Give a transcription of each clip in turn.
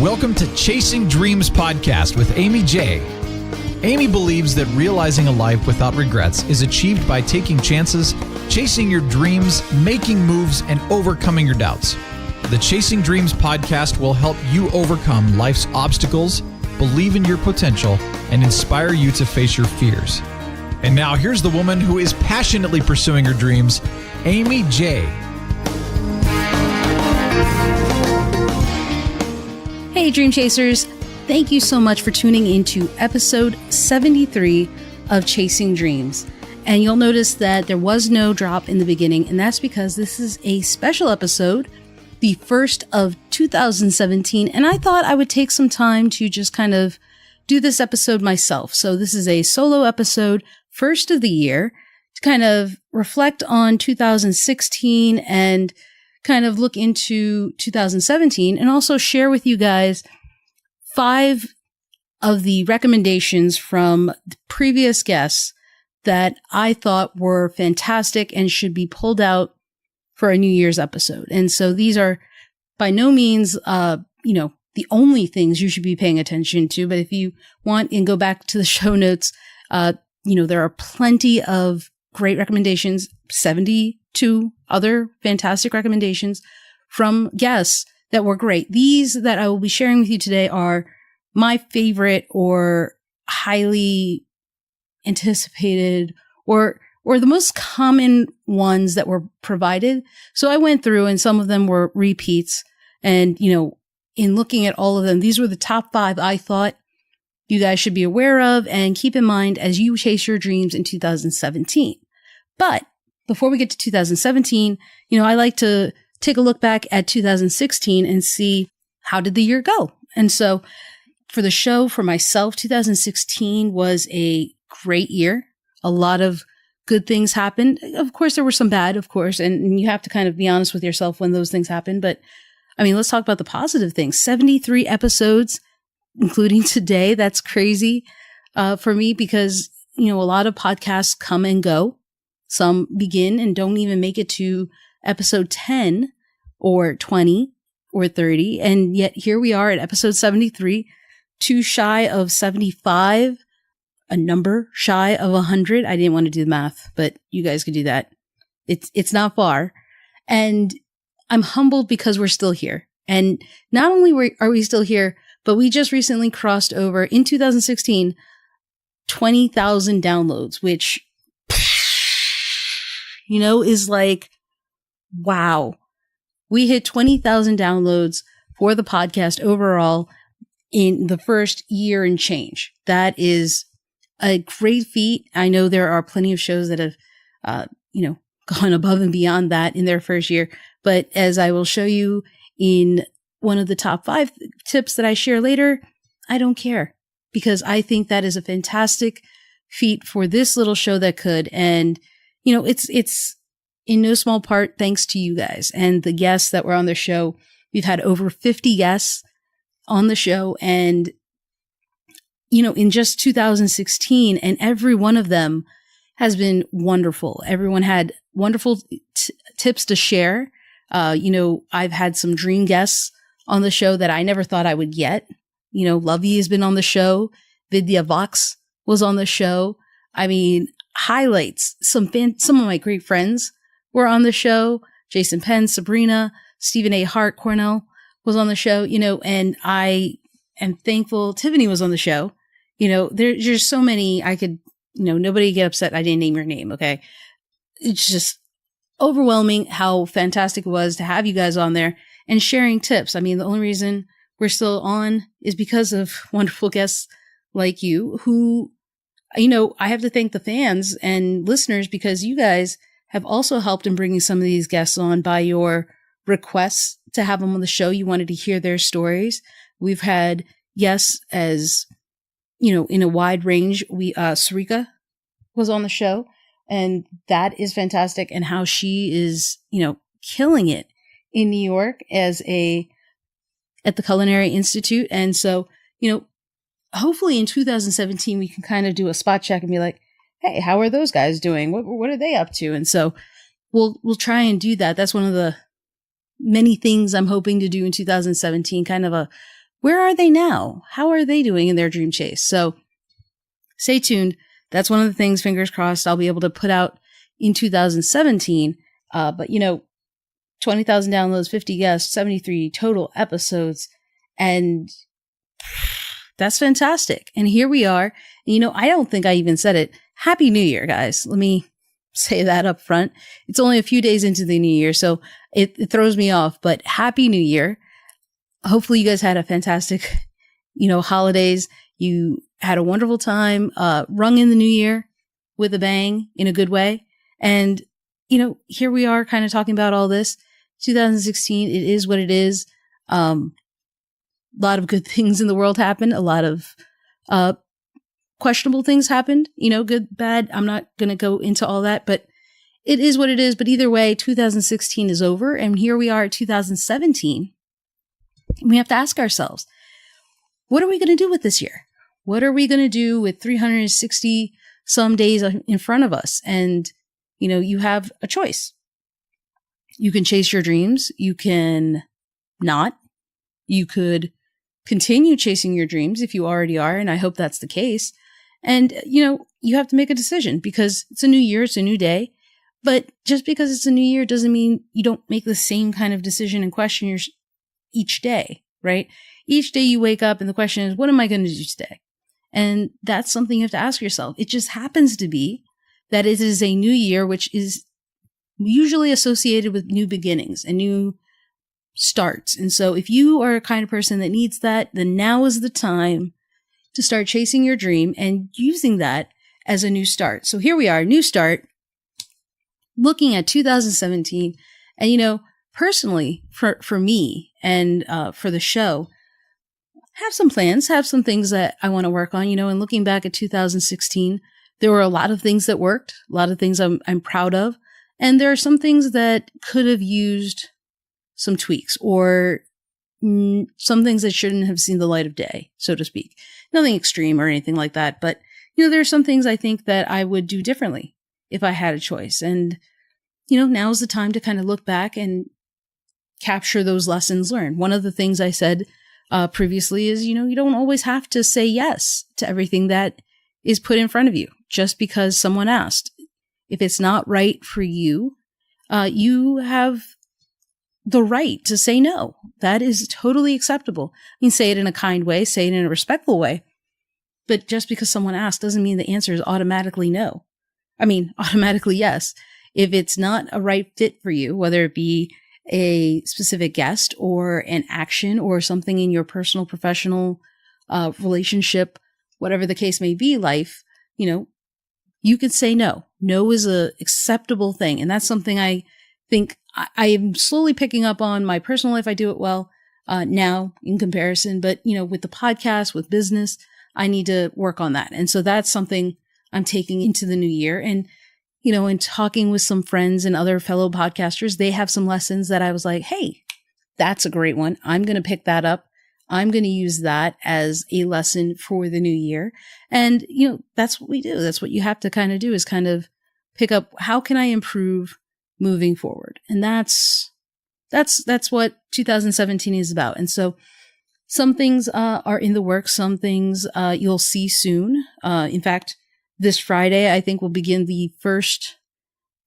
Welcome to Chasing Dreams Podcast with Aimee J. Aimee believes that realizing a life without regrets is achieved by taking chances, chasing your dreams, making moves, and overcoming your doubts. The Chasing Dreams Podcast will help you overcome life's obstacles, believe in your potential, and inspire you to face your fears. And now here's the woman who is passionately pursuing her dreams, Aimee J. Hey, Dream Chasers. Thank you so much for tuning into episode 73 of Chasing Dreams. And you'll notice that there was no drop in the beginning, and that's because this is a special episode, the first of 2017, and I thought I would take some time to just kind of do this episode myself. So this is a solo episode, first of the year, to kind of reflect on 2016 and kind of look into 2017 and also share with you guys 5 of the recommendations from the previous guests that I thought were fantastic and should be pulled out for a New Year's episode. And so these are by no means, the only things you should be paying attention to. But if you want and go back to the show notes, there are plenty of great recommendations, 72 other fantastic recommendations from guests that were great. These that I will be sharing with you today are my favorite or highly anticipated or the most common ones that were provided. So I went through and some of them were repeats. And, in looking at all of them, these were the top 5 I thought you guys should be aware of and keep in mind as you chase your dreams in 2017. But before we get to 2017, I like to take a look back at 2016 and see how did the year go. And so for the show, for myself, 2016 was a great year. A lot of good things happened. Of course, there were some bad, of course, and you have to kind of be honest with yourself when those things happen. But let's talk about the positive things. 73 episodes, including today. That's crazy for me because, a lot of podcasts come and go. Some begin and don't even make it to episode 10 or 20 or 30. And yet here we are at episode 73, too shy of 75, a number shy of 100. I didn't want to do the math, but you guys could do that. It's not far. And I'm humbled because we're still here. And not only are we still here, but we just recently crossed over in 2016, 20,000 downloads, which, is like, wow. We hit 20,000 downloads for the podcast overall in the first year and change. That is a great feat. I know there are plenty of shows that have, gone above and beyond that in their first year. But as I will show you in one of the top 5 tips that I share later, I don't care because I think that is a fantastic feat for this little show that could. And, it's in no small part thanks to you guys and the guests that were on the show. We've had over 50 guests on the show and, in just 2016, and every one of them has been wonderful. Everyone had wonderful tips to share. I've had some dream guests on the show that I never thought I would get. Lovey has been on the show. Vidya Vox was on the show. Highlights. Some of my great friends were on the show. Jason Penn, Sabrina, Stephen A. Hart, Cornell was on the show, and I am thankful Tiffany was on the show. There's just so many I could, nobody get upset I didn't name your name, okay? It's just overwhelming how fantastic it was to have you guys on there and sharing tips. The only reason we're still on is because of wonderful guests like you who, I have to thank the fans and listeners because you guys have also helped in bringing some of these guests on by your requests to have them on the show. You wanted to hear their stories. We've had guests as, in a wide range. Sarika was on the show. And that is fantastic. And how she is, killing it in New York at the Culinary Institute. And so, hopefully in 2017, we can kind of do a spot check and be like, hey, how are those guys doing? What are they up to? And so we'll try and do that. That's one of the many things I'm hoping to do in 2017, kind of a where are they now? How are they doing in their dream chase? So stay tuned. That's one of the things, fingers crossed, I'll be able to put out in 2017. But 20,000 downloads, 50 guests, 73 total episodes. And that's fantastic. And here we are. And, I don't think I even said it. Happy New Year, guys. Let me say that up front. It's only a few days into the new year, so it throws me off. But Happy New Year. Hopefully you guys had a fantastic, holidays. You had a wonderful time, rung in the new year with a bang in a good way. And, here we are kind of talking about all this. 2016, it is what it is. A lot of good things in the world happened. A lot of questionable things happened, good, bad. I'm not going to go into all that, but it is what it is. But either way, 2016 is over. And here we are at 2017. We have to ask ourselves, what are we going to do with this year? What are we going to do with 360 some days in front of us? And, you have a choice. You can chase your dreams. You can not. You could continue chasing your dreams if you already are. And I hope that's the case. And, you have to make a decision because it's a new year. It's a new day. But just because it's a new year doesn't mean you don't make the same kind of decision and question each day, right? Each day you wake up and the question is, what am I going to do today? And that's something you have to ask yourself. It just happens to be that it is a new year, which is usually associated with new beginnings and new starts. And so if you are a kind of person that needs that, then now is the time to start chasing your dream and using that as a new start. So here we are, new start, looking at 2017. And, personally, for me and for the show, have some plans, have some things that I want to work on, and looking back at 2016, there were a lot of things that worked, a lot of things I'm proud of. And there are some things that could have used some tweaks or some things that shouldn't have seen the light of day, so to speak. Nothing extreme or anything like that. But, there are some things I think that I would do differently if I had a choice. And, now is the time to kind of look back and capture those lessons learned. One of the things I said previously is, you don't always have to say yes to everything that is put in front of you just because someone asked. If it's not right for you, you have the right to say no. That is totally acceptable. Say it in a kind way, say it in a respectful way. But just because someone asked doesn't mean the answer is automatically no. Automatically yes. If it's not a right fit for you, whether it be a specific guest or an action or something in your personal, professional relationship, whatever the case may be, life, you can say no. No is a acceptable thing. And that's something I think I am slowly picking up on my personal life. I do it well now in comparison, but with the podcast, with business, I need to work on that. And so that's something I'm taking into the new year. And, in talking with some friends and other fellow podcasters, they have some lessons that I was like, hey, that's a great one. I'm going to pick that up. I'm going to use that as a lesson for the new year. And, that's what we do. That's what you have to kind of do is kind of pick up, how can I improve moving forward? And that's what 2017 is about. And so some things are in the works. Some things you'll see soon. In fact, this Friday, I think we'll begin the first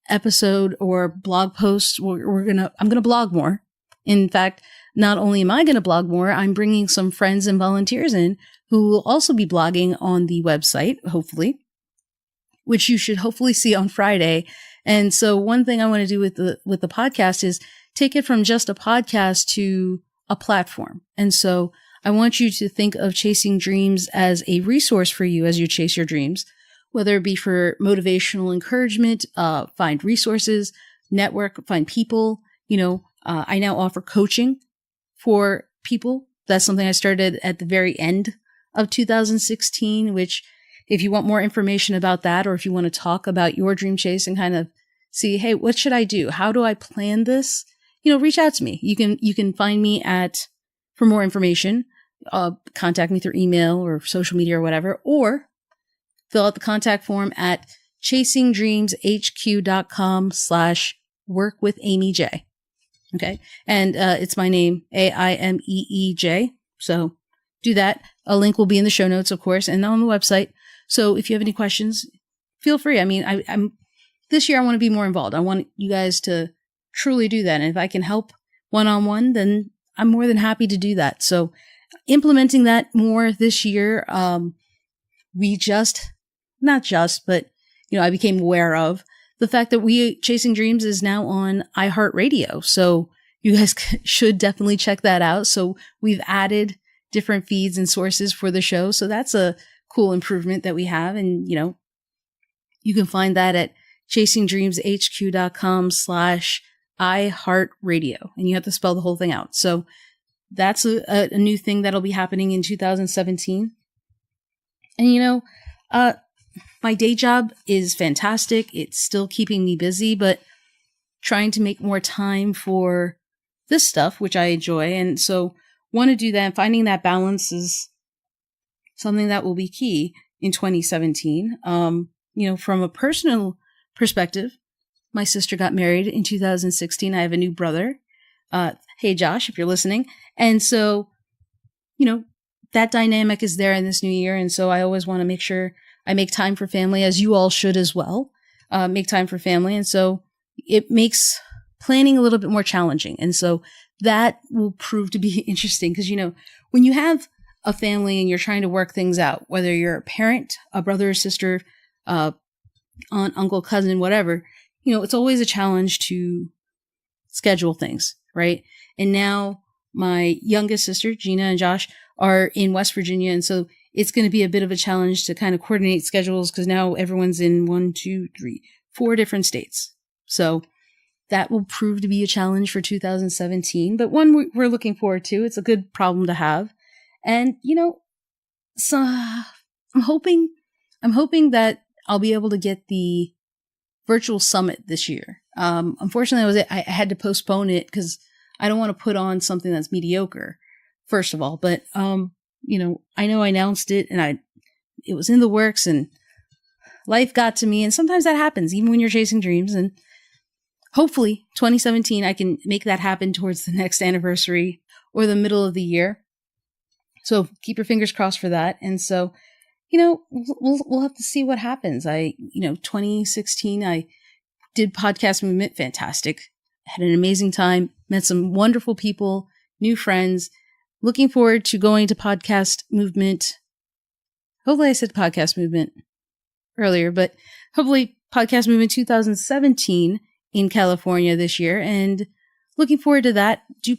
episode or blog post. I'm going to blog more. In fact, not only am I going to blog more, I'm bringing some friends and volunteers in who will also be blogging on the website, hopefully, which you should hopefully see on Friday. And so one thing I want to do with the podcast is take it from just a podcast to a platform. And so I want you to think of Chasing Dreams as a resource for you as you chase your dreams, whether it be for motivational encouragement, find resources, network, find people. I now offer coaching for people. That's something I started at the very end of 2016, which if you want more information about that, or if you want to talk about your dream chase and kind of see, hey, what should I do? How do I plan this? Reach out to me. You can find me for more information, contact me through email or social media or whatever, or fill out the contact form at chasingdreamshq.com/workwithAimee J. Okay. And it's my name, AIMEEJ. So do that. A link will be in the show notes, of course, and on the website. So if you have any questions, feel free. I mean, I'm this year I want to be more involved. I want you guys to truly do that. And if I can help one-on-one, then I'm more than happy to do that. So implementing that more this year, I became aware of the fact that Chasing Dreams is now on iHeartRadio. So you guys should definitely check that out. So we've added different feeds and sources for the show. So that's a cool improvement that we have. And, you can find that at chasingdreamshq.com/iHeartRadio. And you have to spell the whole thing out. So that's a new thing that'll be happening in 2017. And, my day job is fantastic. It's still keeping me busy, but trying to make more time for this stuff, which I enjoy. And so want to do that. Finding that balance is something that will be key in 2017. From a personal perspective, my sister got married in 2016. I have a new brother. Hey, Josh, if you're listening. And so, that dynamic is there in this new year. And so I always want to make sure I make time for family, as you all should as well, make time for family. And so it makes planning a little bit more challenging. And so that will prove to be interesting because, when you have a family and you're trying to work things out, whether you're a parent, a brother or sister, aunt, uncle, cousin, whatever, it's always a challenge to schedule things, right? And now my youngest sister, Gina, and Josh are in West Virginia. And so it's going to be a bit of a challenge to kind of coordinate schedules because now everyone's in 4 different states. So that will prove to be a challenge for 2017, but one we're looking forward to. It's a good problem to have. And, so I'm hoping that I'll be able to get the virtual summit this year. Unfortunately, I had to postpone it because I don't want to put on something that's mediocre, first of all. But, I know I announced it and it was in the works and life got to me. And sometimes that happens, even when you're chasing dreams. And hopefully 2017, I can make that happen towards the next anniversary or the middle of the year. So keep your fingers crossed for that. And so, we'll have to see what happens. 2016, I did Podcast Movement. Fantastic. Had an amazing time. Met some wonderful people, new friends. Looking forward to going to Podcast Movement. Hopefully I said Podcast Movement earlier, but hopefully Podcast Movement 2017 in California this year. And looking forward to that. Do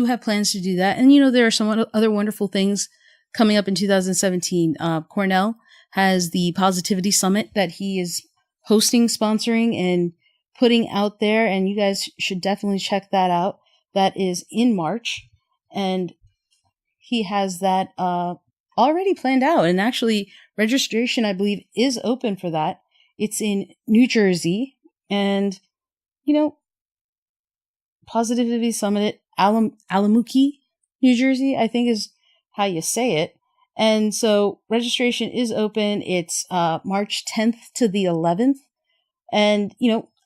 have plans to do that. And, there are some other wonderful things coming up in 2017. Cornell has the Positivity Summit that he is hosting, sponsoring, and putting out there. And you guys should definitely check that out. That is in March. And he has that already planned out. And actually, registration, I believe, is open for that. It's in New Jersey. And, Positivity Summit at Alamuki, New Jersey, I think is how you say it. And so registration is open. It's March 10th to the 11th. And,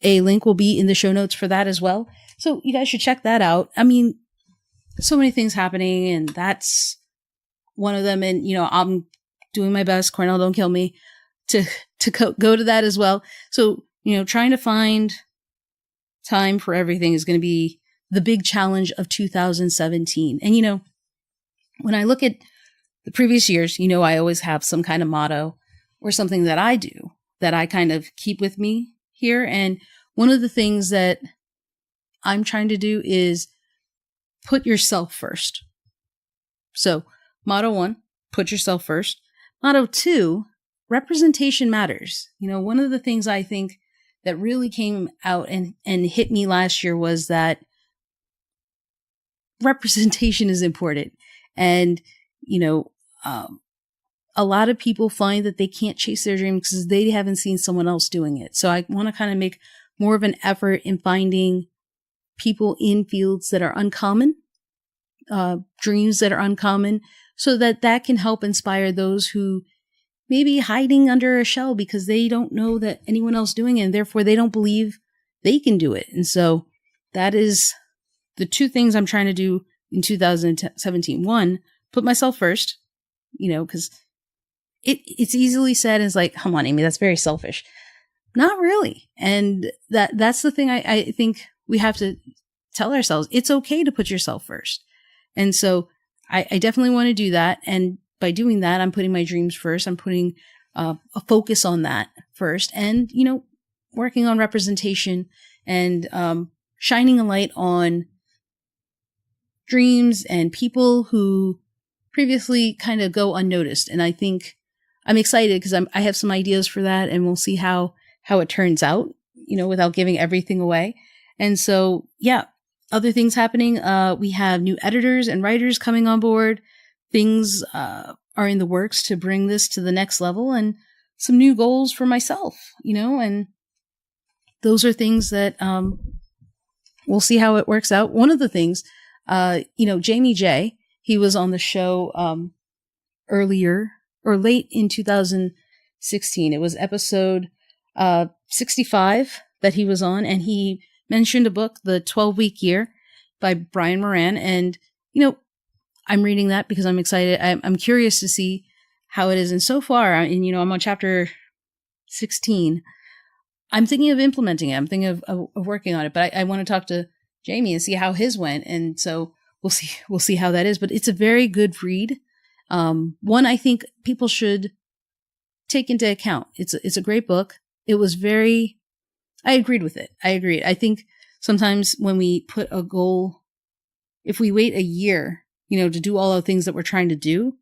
a link will be in the show notes for that as well. So you guys should check that out. I mean, so many things happening, and that's one of them. And, I'm doing my best, Cornell, don't kill me, to go to that as well. So, trying to find time for everything is going to be the big challenge of 2017. And, when I look at the previous years, I always have some kind of motto or something that I do that I kind of keep with me here. And one of the things that I'm trying to do is put yourself first. So motto 1, put yourself first. Motto 2, representation matters. One of the things I think that really came out and hit me last year was that representation is important. And, a lot of people find that they can't chase their dream because they haven't seen someone else doing it. So I want to kind of make more of an effort in finding people in fields that are uncommon, dreams that are uncommon, so that can help inspire those who may be hiding under a shell because they don't know that anyone else doing it, and therefore they don't believe they can do it. And so that is the 2 things I'm trying to do in 2017. 1, put myself first, because it's easily said as like, come on, Aimee, that's very selfish. Not really. And that's the thing I think we have to tell ourselves. It's okay to put yourself first. And so I definitely want to do that. And by doing that, I'm putting my dreams first. I'm putting a focus on that first. And, working on representation and shining a light on dreams and people who previously kind of go unnoticed. And I think I'm excited because I have some ideas for that, and we'll see how it turns out, without giving everything away. And so, yeah, other things happening. We have new editors and writers coming on board. Things are in the works to bring this to the next level, and some new goals for myself, and those are things that we'll see how it works out. One of the things, Jamie J, he was on the show earlier or late in 2016. It was episode 65 that he was on, and he mentioned a book, The 12-Week Year by Brian Moran. And, I'm reading that because I'm excited. I'm curious to see how it is. And so far, and, I'm on chapter 16. I'm thinking of implementing it. I'm thinking of working on it, but I want to talk to Jamie and see how his went. And so we'll see how that is, but it's a very good read. One I think people should take into account. It's a great book. It was I agreed with it. I agreed. I think sometimes when we put a goal, if we wait a year, to do all the things that we're trying to do,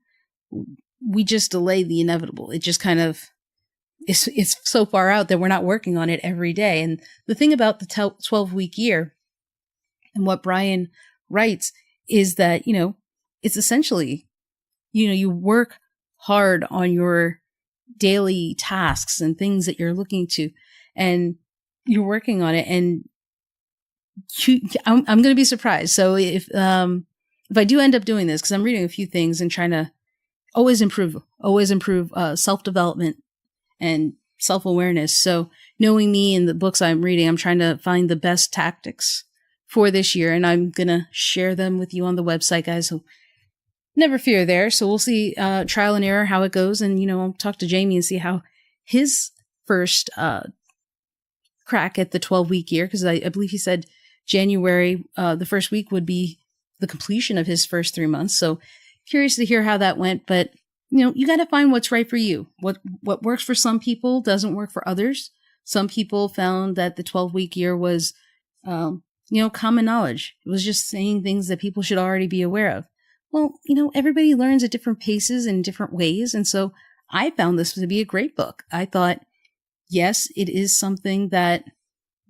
we just delay the inevitable. It just kind of, it's so far out that we're not working on it every day. And the thing about the 12-week year and what Brian writes is that, it's essentially, you work hard on your daily tasks and things that you're looking to, and you're working on it. And I'm going to be surprised. So if I do end up doing this, because I'm reading a few things and trying to always improve self-development and self-awareness. So knowing me and the books I'm reading, I'm trying to find the best tactics for this year, and I'm going to share them with you on the website, guys. So never fear there. So we'll see trial and error, how it goes. And, I'll talk to Jamie and see how his first crack at the 12-week year, because I believe he said January, the first week would be the completion of his first 3 months. So curious to hear how that went. But, you got to find what's right for you. What works for some people doesn't work for others. Some people found that the 12-week year was, common knowledge. It was just saying things that people should already be aware of. Well, everybody learns at different paces and different ways. And so I found this to be a great book. I thought, yes, it is something that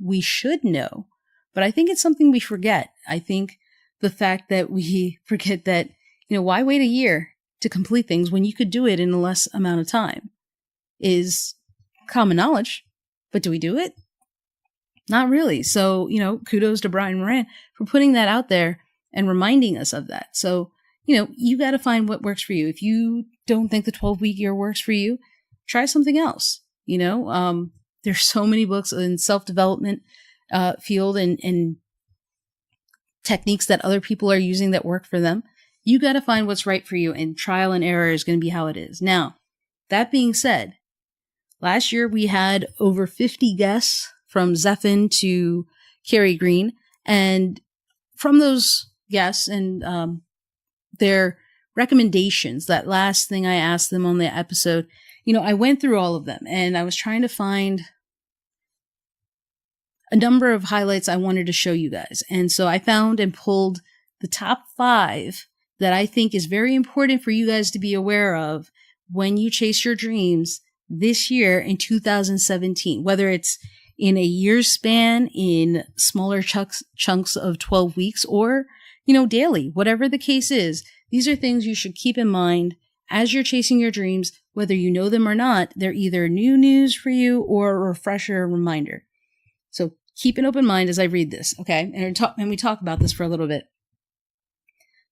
we should know, but I think it's something we forget. I think the fact that we forget that, why wait a year to complete things when you could do it in a less amount of time is common knowledge. But do we do it? Not really. So, kudos to Brian Moran for putting that out there and reminding us of that. So, you got to find what works for you. If you don't think the 12-week year works for you, try something else. There's so many books in self-development field and techniques that other people are using that work for them. You got to find what's right for you, and trial and error is going to be how it is. Now, that being said, last year we had over 50 guests from Zephin to Carrie Green, and from those guests and their recommendations, that last thing I asked them on the episode, I went through all of them, and I was trying to find a number of highlights I wanted to show you guys. And so I found and pulled the top 5 that I think is very important for you guys to be aware of when you chase your dreams this year in 2017, whether it's in a year's span, in smaller chunks of 12 weeks, or, daily, whatever the case is. These are things you should keep in mind as you're chasing your dreams, whether you know them or not. They're either new news for you or a refresher, reminder. So keep an open mind as I read this, okay? And we talk about this for a little bit.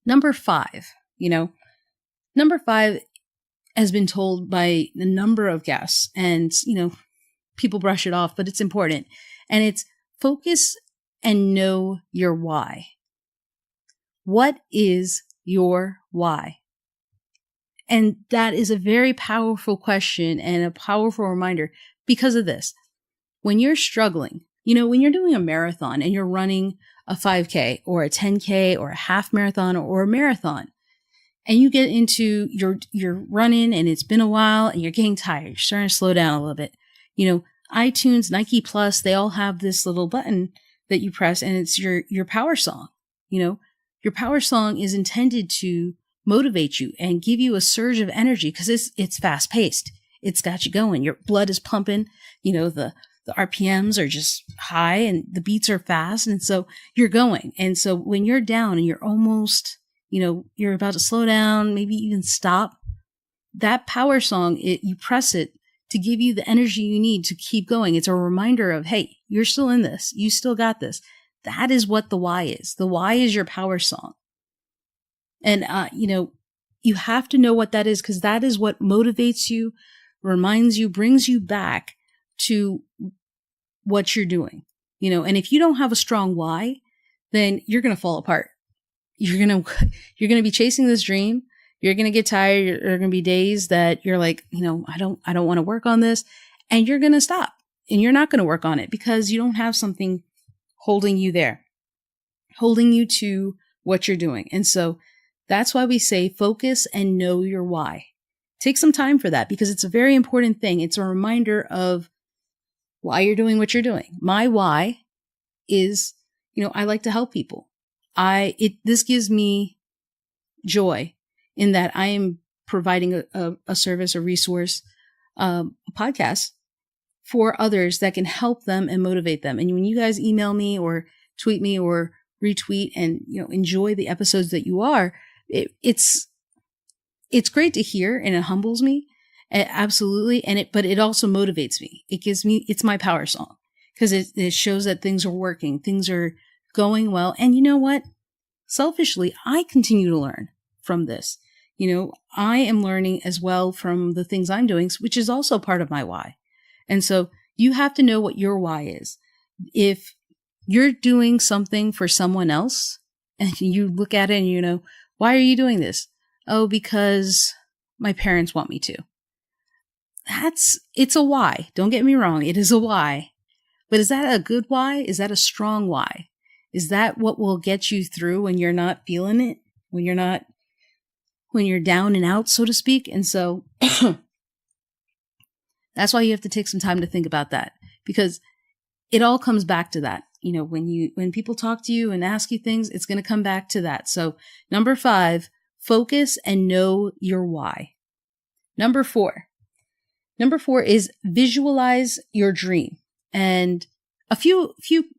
Number 5, number 5 has been told by a number of guests, and, people brush it off, but it's important. And it's focus and know your why. What is your why? And that is a very powerful question and a powerful reminder because of this. When you're struggling, when you're doing a marathon and you're running a 5K or a 10K or a half marathon or a marathon, and you get into you're running and it's been a while and you're getting tired, you're starting to slow down a little bit. iTunes, Nike Plus, they all have this little button that you press and it's your power song. Your power song is intended to motivate you and give you a surge of energy because it's fast paced. It's got you going. Your blood is pumping, the RPMs are just high and the beats are fast. And so you're going. And so when you're down and you're almost, you're about to slow down, maybe even stop, that power song, you press it to give you the energy you need to keep going. It's a reminder of, hey, you're still in this. You still got this. That is what the why is. The why is your power song. And, you have to know what that is because that is what motivates you, reminds you, brings you back to what you're doing, and if you don't have a strong why, then you're going to fall apart. You're going to be chasing this dream. You're going to get tired. There are going to be days that you're like, I don't want to work on this, and you're going to stop and you're not going to work on it because you don't have something holding you there, holding you to what you're doing. And so that's why we say focus and know your why. Take some time for that because it's a very important thing. It's a reminder of why you're doing what you're doing. My why is, I like to help people. This gives me joy in that I am providing a service, a resource, a podcast for others that can help them and motivate them. And when you guys email me or tweet me or retweet and, enjoy the episodes that you are, it's great to hear and it humbles me. Absolutely. But it also motivates me. It's my power song because it shows that things are working. Things are going well. And you know what? Selfishly, I continue to learn from this. I am learning as well from the things I'm doing, which is also part of my why. And so you have to know what your why is. If you're doing something for someone else and you look at it and why are you doing this? Oh, because my parents want me to. It's a why. Don't get me wrong. It is a why. But is that a good why? Is that a strong why? Is that what will get you through when you're not feeling it? When you're down and out, so to speak? And so that's why you have to take some time to think about that because it all comes back to that. When people talk to you and ask you things, it's going to come back to that. So 5, focus and know your why. Number 4 is visualize your dream. And a few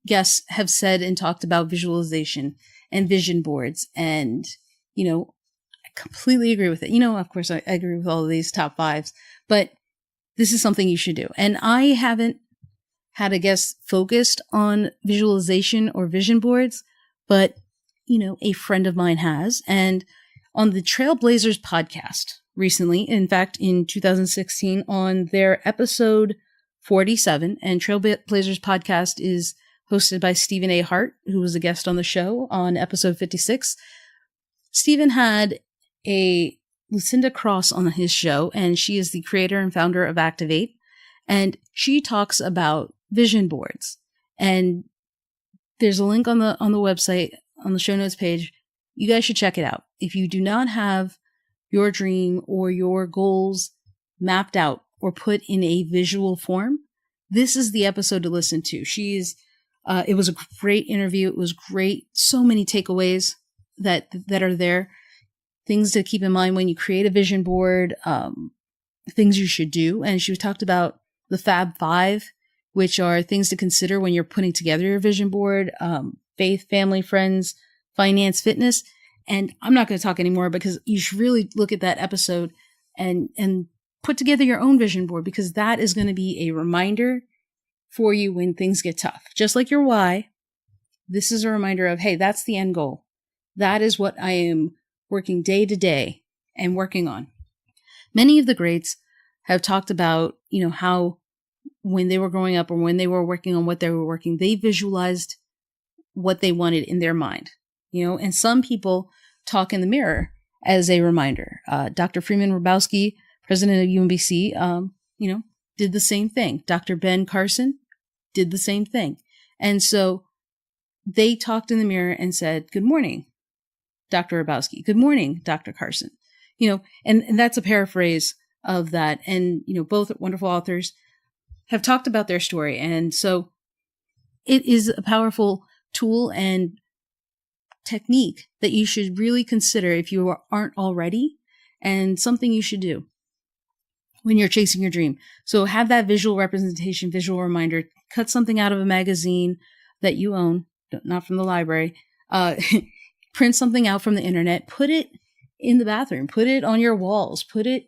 guests have said and talked about visualization and vision boards. And, I completely agree with it. Of course, I agree with all of these top 5s, but this is something you should do. And I haven't had a guest focused on visualization or vision boards, but, a friend of mine has. And on the Trailblazers podcast recently, in fact, in 2016, on their episode 47, and Trailblazers podcast is hosted by Stephen A. Hart, who was a guest on the show on episode 56. Stephen had a Lucinda Cross on his show, and she is the creator and founder of Activate. And she talks about vision boards. And there's a link on the website, on the show notes page. You guys should check it out. If you do not have your dream or your goals mapped out or put in a visual form, this is the episode to listen to. It was a great interview. It was great. So many takeaways that are there. Things to keep in mind when you create a vision board, things you should do. And she talked about the Fab 5, which are things to consider when you're putting together your vision board, faith, family, friends, finance, fitness. And I'm not going to talk anymore because you should really look at that episode and put together your own vision board because that is going to be a reminder for you when things get tough. Just like your why, this is a reminder of, hey, that's the end goal. That is what I am working day to day and working on. Many of the greats have talked about, how when they were growing up or when they were working on what they were working, they visualized what they wanted in their mind, and some people talk in the mirror as a reminder. Dr. Freeman Hrabowski, president of UMBC, did the same thing. Dr. Ben Carson did the same thing. And so they talked in the mirror and said, "Good morning, Dr. Hrabowski. Good morning, Dr. Carson." And that's a paraphrase of that. And, both wonderful authors have talked about their story. And so it is a powerful tool and technique that you should really consider if you aren't already, and something you should do when you're chasing your dream. So have that visual representation, visual reminder, cut something out of a magazine that you own, not from the library, print something out from the internet, put it in the bathroom, put it on your walls, put it,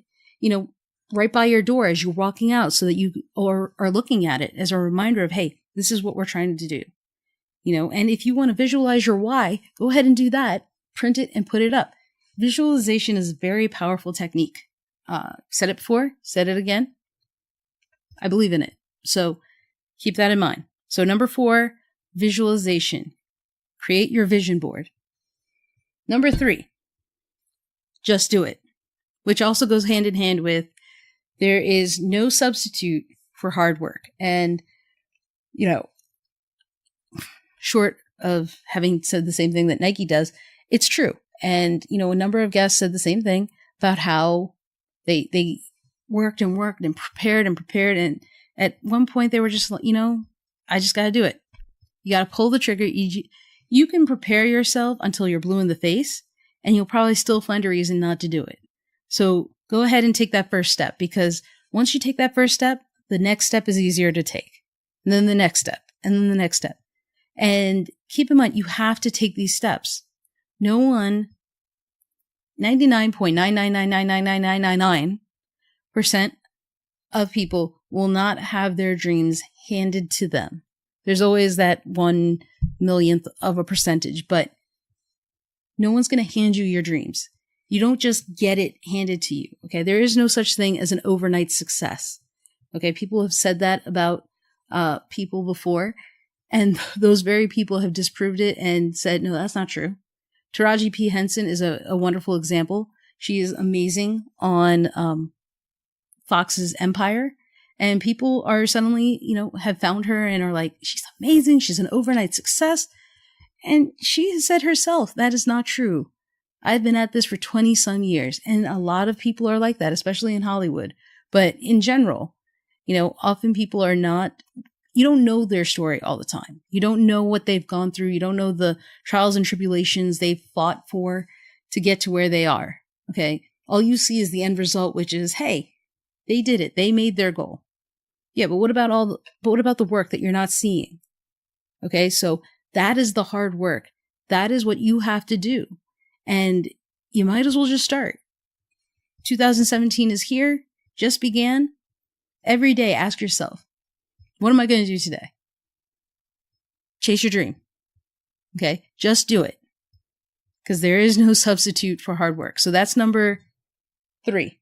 right by your door as you're walking out, so that you are looking at it as a reminder of, hey, this is what we're trying to do. And if you want to visualize your why, go ahead and do that. Print it and put it up. Visualization is a very powerful technique. Said it before, said it again. I believe in it. So keep that in mind. So number 4, visualization. Create your vision board. Number 3, just do it, which also goes hand in hand with there is no substitute for hard work. And, short of having said the same thing that Nike does, it's true. And, a number of guests said the same thing about how they worked and prepared. And at one point they were just, I just got to do it. You got to pull the trigger. You can prepare yourself until you're blue in the face, and you'll probably still find a reason not to do it. So go ahead and take that first step, because once you take that first step, the next step is easier to take. And then the next step, and then the next step. And keep in mind, you have to take these steps. No one, 99.9999999% of people will not have their dreams handed to them. There's always that 1 millionth of a percentage, but no one's going to hand you your dreams. You don't just get it handed to you. Okay. There is no such thing as an overnight success. Okay. People have said that about people before, and those very people have disproved it and said, no, that's not true. Taraji P. Henson is a wonderful example. She is amazing on Fox's Empire. And people are suddenly, have found her and are like, she's amazing. She's an overnight success. And she has said herself, that is not true. I've been at this for 20 some years. And a lot of people are like that, especially in Hollywood. But in general, often people are not, you don't know their story all the time. You don't know what they've gone through. You don't know the trials and tribulations they've fought for to get to where they are. Okay. All you see is the end result, which is, hey, they did it. They made their goal. Yeah. But what about the work that you're not seeing? Okay. So that is the hard work. That is what you have to do. And you might as well just start. 2017 is here, just began. Every day, ask yourself, what am I going to do today? Chase your dream. Okay. Just do it. Because there is no substitute for hard work. So that's number 3.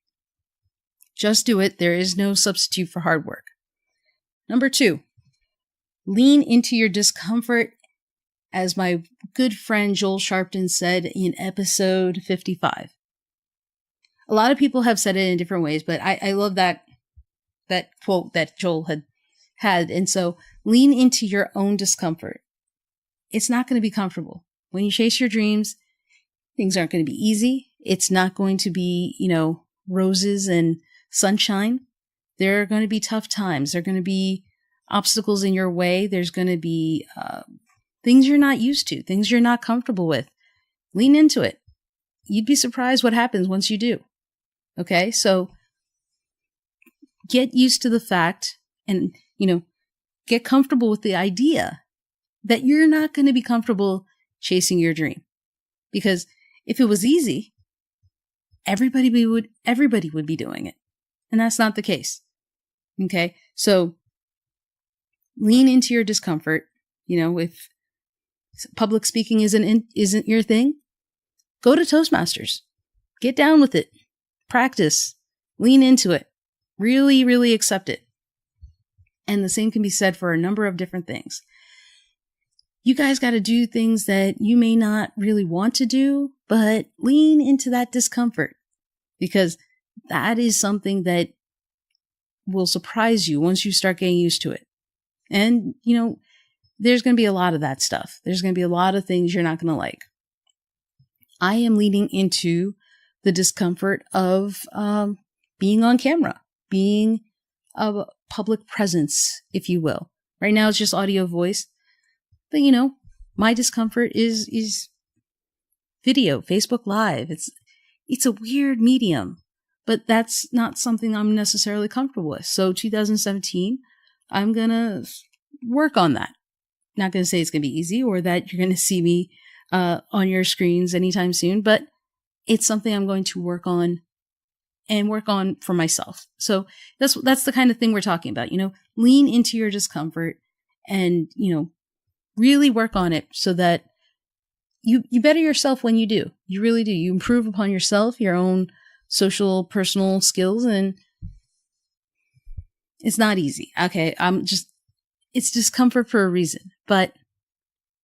Just do it. There is no substitute for hard work. Number 2, lean into your discomfort, as my good friend Joel Sharpton said in episode 55. A lot of people have said it in different ways, but I love that quote that Joel had. And so lean into your own discomfort. It's not going to be comfortable. When you chase your dreams, things aren't going to be easy. It's not going to be, roses and sunshine. There are going to be tough times. There are going to be obstacles in your way. There's going to be things you're not used to, things you're not comfortable with. Lean into it. You'd be surprised what happens once you do. Okay, so get used to the fact and, get comfortable with the idea that you're not going to be comfortable chasing your dream. Because if it was easy, everybody would be doing it. And that's not the case. Okay, so lean into your discomfort. If public speaking isn't your thing, go to Toastmasters. Get down with it. Practice. Lean into it. Really, really accept it. And the same can be said for a number of different things. you guys got to do things that you may not really want to do, but lean into that discomfort, because that is something that will surprise you once you start getting used to it. And, there's going to be a lot of that stuff. There's going to be a lot of things you're not going to like. I am leaning into the discomfort of being on camera, being a public presence, if you will. Right now it's just audio voice. But, my discomfort is video, Facebook Live. It's a weird medium, but that's not something I'm necessarily comfortable with. So 2017, I'm going to work on that. Not going to say it's going to be easy or that you're going to see me on your screens anytime soon, but it's something I'm going to work on and work on for myself. So that's the kind of thing we're talking about, lean into your discomfort and, really work on it so that you better yourself when you do. You really do. You improve upon yourself, your own social, personal skills, and it's not easy. Okay. It's discomfort for a reason, but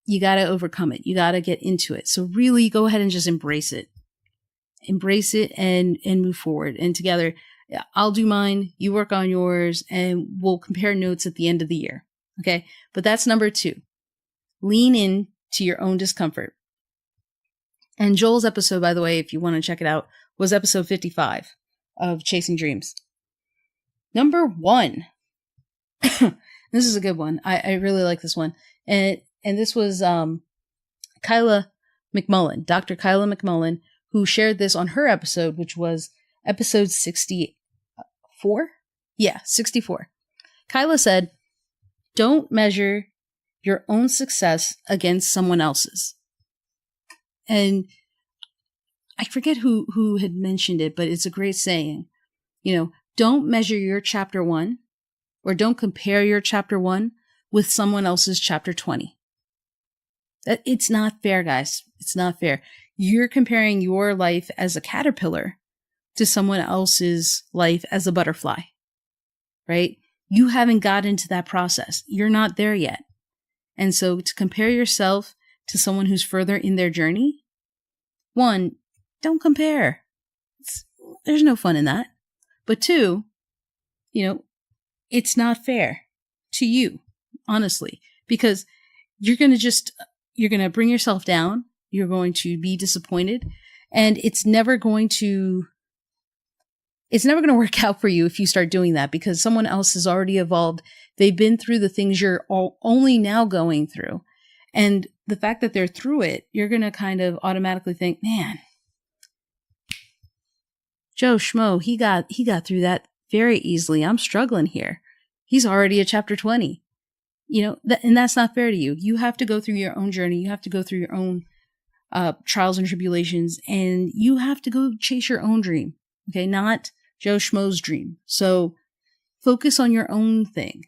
you got to overcome it. You got to get into it. So really go ahead and just embrace it. Embrace it and move forward. And together, I'll do mine, you work on yours, and we'll compare notes at the end of the year. Okay. But that's number 2. Lean in to your own discomfort. And Joel's episode, by the way, if you want to check it out, was episode 55 of Chasing Dreams. Number 1. This is a good one. I really like this one. And this was Kyla McMullen, Dr. Kyla McMullen, who shared this on her episode, which was episode 64? Yeah, 64. Kyla said, "Don't measure your own success against someone else's." And I forget who had mentioned it, but it's a great saying. Don't measure your chapter 1 or don't compare your chapter 1 with someone else's chapter 20. It's not fair, guys. It's not fair. You're comparing your life as a caterpillar to someone else's life as a butterfly, right? You haven't got into that process. You're not there yet. And so to compare yourself to someone who's further in their journey, 1, don't compare. There's no fun in that. But 2, it's not fair to you, honestly, because you're going to bring yourself down. You're going to be disappointed, and it's never going to work out for you if you start doing that, because someone else has already evolved. They've been through the things you're only now going through. And the fact that they're through it, you're going to kind of automatically think, man, Joe Schmo, he got through that very easily. I'm struggling here. He's already at chapter 20. And that's not fair to you. You have to go through your own journey. You have to go through your own trials and tribulations, and you have to go chase your own dream. Okay. Not Joe Schmo's dream. So focus on your own thing.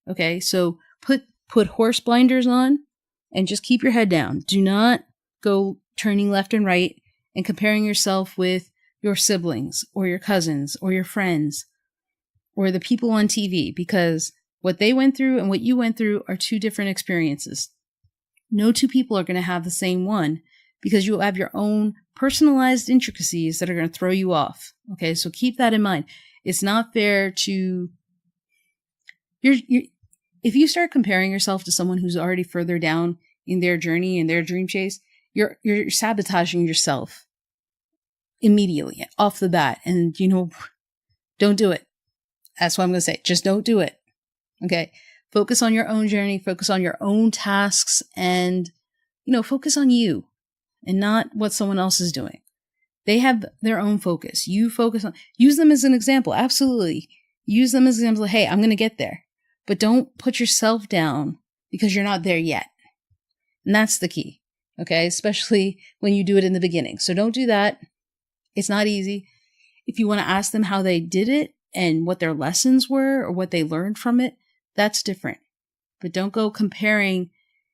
Okay. So put horse blinders on and just keep your head down. Do not go turning left and right and comparing yourself with your siblings or your cousins or your friends or the people on TV, because what they went through and what you went through are 2 different experiences. No 2 people are going to have the same one, because you have your own personalized intricacies that are going to throw you off. Okay, so keep that in mind. It's not fair to if you start comparing yourself to someone who's already further down in their journey and their dream chase, you're sabotaging yourself immediately off the bat. And don't do it. That's what I'm going to say. Just don't do it. Okay. Focus on your own journey, focus on your own tasks, and, focus on you and not what someone else is doing. They have their own focus. You use them as an example. Absolutely. Use them as an example. Hey, I'm going to get there, but don't put yourself down because you're not there yet. And that's the key. Okay. Especially when you do it in the beginning. So don't do that. It's not easy. If you want to ask them how they did it and what their lessons were or what they learned from it, that's different. But don't go comparing,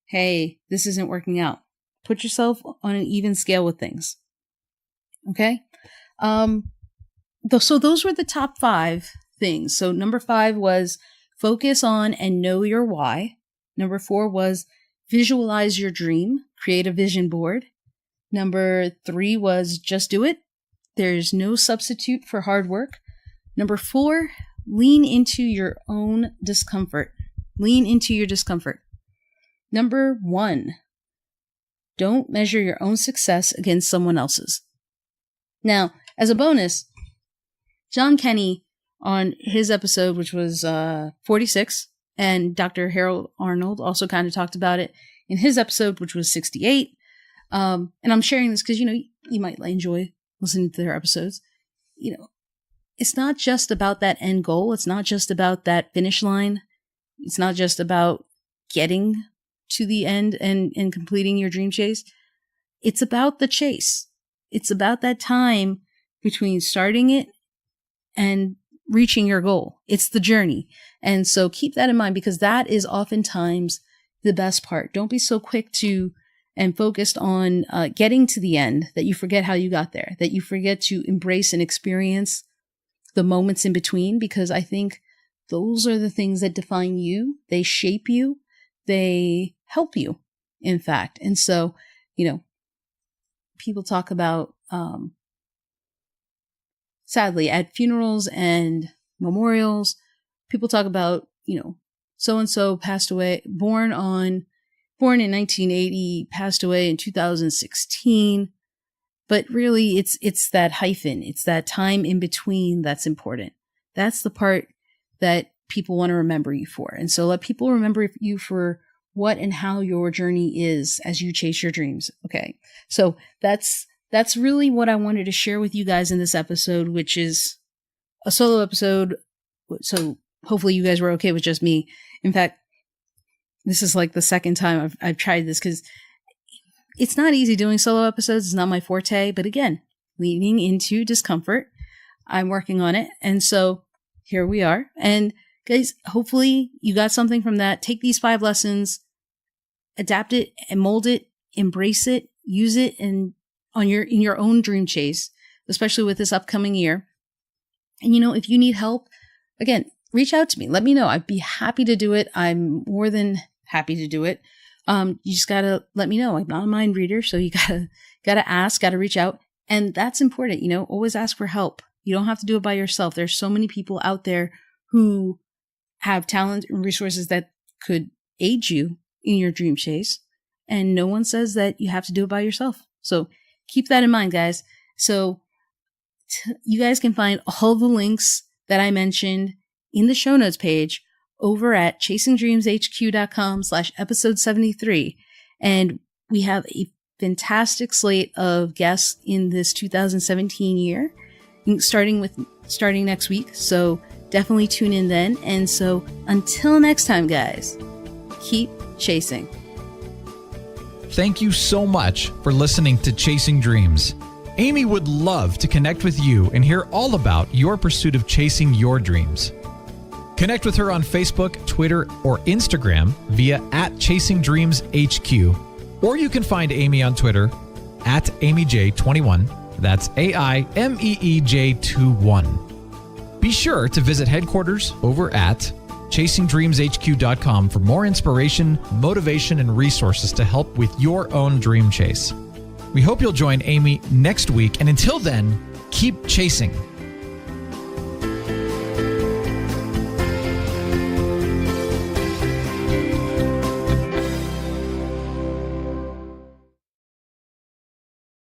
hey, this isn't working out. Put yourself on an even scale with things. Okay? So those were the top 5 things. So number 5 was focus on and know your why. Number 4 was visualize your dream, create a vision board. Number 3 was just do it. There's no substitute for hard work. Number 4, lean into your own discomfort. Lean into your discomfort. Number 1, don't measure your own success against someone else's. Now, as a bonus, John Kenny on his episode, which was 46, and Dr. Harold Arnold also kind of talked about it in his episode, which was 68. And I'm sharing this because, you might enjoy listening to their episodes. It's not just about that end goal. It's not just about that finish line. It's not just about getting to the end and completing your dream chase. It's about the chase. It's about that time between starting it and reaching your goal. It's the journey. And so keep that in mind, because that is oftentimes the best part. Don't be so quick to and focused on getting to the end that you forget how you got there, that you forget to embrace and experience the moments in between, because I think those are the things that define you. They shape you. They help you, in fact. And so, people talk about, sadly, at funerals and memorials, people talk about, so-and-so passed away, born in 1980, passed away in 2016. But really, it's that hyphen. It's that time in between that's important. That's the part that people want to remember you for. And so let people remember you for what and how your journey is as you chase your dreams. Okay. So that's really what I wanted to share with you guys in this episode, which is a solo episode. So hopefully you guys were okay with just me. In fact, this is like the second time I've tried this, because it's not easy doing solo episodes. It's not my forte, but again, leaning into discomfort. I'm working on it. And so here we are. And guys, hopefully you got something from that. Take these 5 lessons, adapt it and mold it, embrace it, use it in your own dream chase, especially with this upcoming year. And if you need help, again, reach out to me. Let me know. I'd be happy to do it. I'm more than happy to do it. You just gotta let me know. I'm not a mind reader, so you gotta ask, gotta reach out. And that's important. Always ask for help. You don't have to do it by yourself. There's so many people out there who have talent and resources that could aid you in your dream chase. And no one says that you have to do it by yourself. So keep that in mind, guys. So you guys can find all the links that I mentioned in the show notes page over at chasingdreamshq.com/episode 73. And we have a fantastic slate of guests in this 2017 year, starting next week. So definitely tune in then. And so until next time, guys, keep chasing. Thank you so much for listening to Chasing Dreams. Aimee would love to connect with you and hear all about your pursuit of chasing your dreams. Connect with her on Facebook, Twitter, or Instagram via @ChasingDreamsHQ. Or you can find Aimee on Twitter @AimeeJ21. That's AIMEEJ21. Be sure to visit headquarters over at ChasingDreamsHQ.com for more inspiration, motivation, and resources to help with your own dream chase. We hope you'll join Aimee next week, and until then, keep chasing.